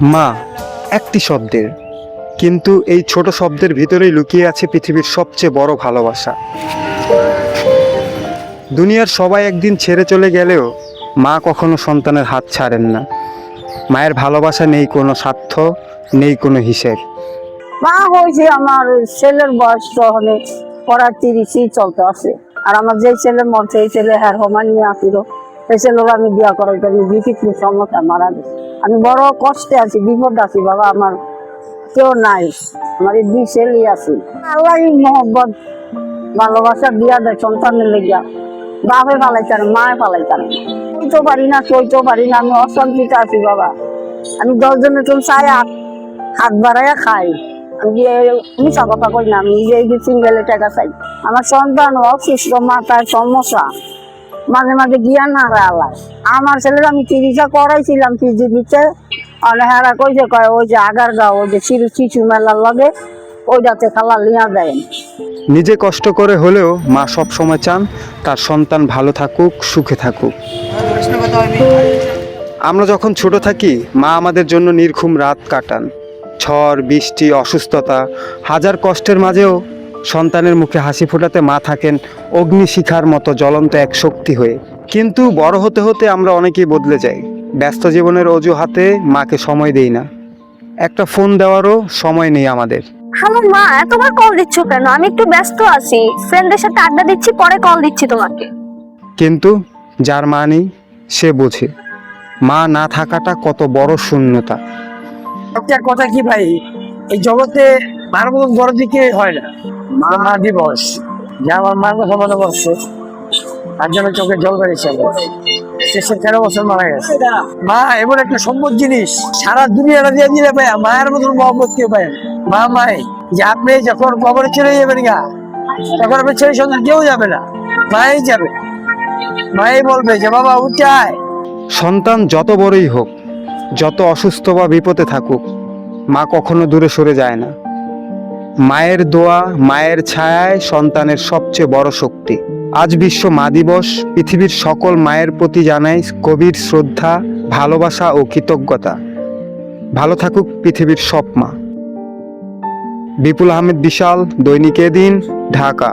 মা একটি শব্দের, কিন্তু এই ছোট শব্দের ভিতরেই লুকিয়ে আছে পৃথিবীর সবচেয়ে বড় ভালোবাসা। দুনিয়ার সবাই একদিন ছেড়ে চলে গেলেও মা কখনো সন্তানের হাত ছাড়েন না। মায়ের ভালোবাসা নেই কোনো স্বার্থ, নেই কোনো হিসেব। মা হয়েছে আমার ছেলের বয়স তখন পড়া 30ই চলতে আছে। আর আমার যে ছেলে মরছে এই ছেলে হ্যাঁ হোমান নিয়ে আসিল, এই ছেলের আমি বিয়া করাইতে আমি বিচিত্র সমস্যা মারা গেছে। আমি বড় কষ্টে আছি, বিপদ আছি বাবা, আমার কেউ নাই, আমার এই 2 ছেলেই আছি। আল্লাহ মহব্বত ভালোবাসা দিয়া দেয় সন্তানের লেগিয়া। বাপে পালাইতে না, মায়ে পালাইতে না, সইতেও পারি না, সইতেও পারি না, আমি অশান্তিতে আছি বাবা। আমি 10 জনের তো চাই হাত বাড়াইয়া খাই। আমি মিশা কথা কই না, আমি এই যে সিঙ্গেলে টাকা চাই। আমার সন্তান অসুস্থ, মাথায় সমস্যা, মাঝে মাঝে জ্ঞান হারা আলায়। আমার ছেলের আমি চিকিৎসা করাইছিলাম পিজিবিতে, হেরা কইছে কয় ওই যে আগারগাঁও ওই যে শিশু মেলার লগে ওইটাতে খালা লিয়া দেয়। নিজে কষ্ট করে হলেও মা সব সময় চান তার সন্তান ভালো থাকুক, সুখে থাকুক। আমরা যখন ছোট থাকি মা আমাদের জন্য নির্ঘুম রাত কাটান। ঝড় বৃষ্টি অসুস্থতা হাজার কষ্টের মাঝেও সন্তানের মুখে হাসি ফোটাতে মা থাকেন অগ্নিশিখার মতো জ্বলন্ত এক শক্তি হয়ে। কিন্তু বড় হতে হতে আমরা অনেকেই বদলে যাই। ব্যস্ত জীবনের অজুহাতে মাকে সময় দেই না, একটা ফোন দেওয়ারও সময় নেই আমাদের। হ্যালো মা, এতবার কল দিচ্ছ কেন? আমি একটু ব্যস্ত আছি, ফ্রেন্ডদের সাথে আড্ডা দিচ্ছি, পরে কল দিচ্ছি তোমাকে। কিন্তু যার মা নেই সে বোঝে মা না থাকাটা কত বড় শূন্যতা। একটা কথা কি ভাই, এই জগতে মার মতন বড় দিকে হয় না। মা দিবস যে আমার মার কথা মনে পড়ছে, তার জন্য চোখে জল বেড়েছে। সে 13 বছর মারা গেছে। মা এমন একটা সম্পদ জিনিস, সারা দুনিয়াটা দিয়ে দিলে পায় মায়ের মতন মহব্বত কেউ পায়। মা মাই যে আপনি যখন কবরে চলে যাবেন গা, তখন আপনি ছেলে সন্তান কেউ যাবে না, মাই যাবে। মাই বলবে যে বাবা উঠায়। সন্তান যত বড়ই হোক, যত অসুস্থ বা বিপদে থাকুক, মা কখনো দূরে সরে যায় না। মায়ের দোয়া, মায়ের ছায়ায় সন্তানের সবচেয়ে বড় শক্তি। আজ বিশ্ব মা দিবস। পৃথিবীর সকল মায়ের প্রতি জানাই গভীর শ্রদ্ধা, ভালোবাসা ও কৃতজ্ঞতা। ভালো থাকুক পৃথিবীর সব মা। বিপুল আহমেদ বিশাল, দৈনিক এদিন, ঢাকা।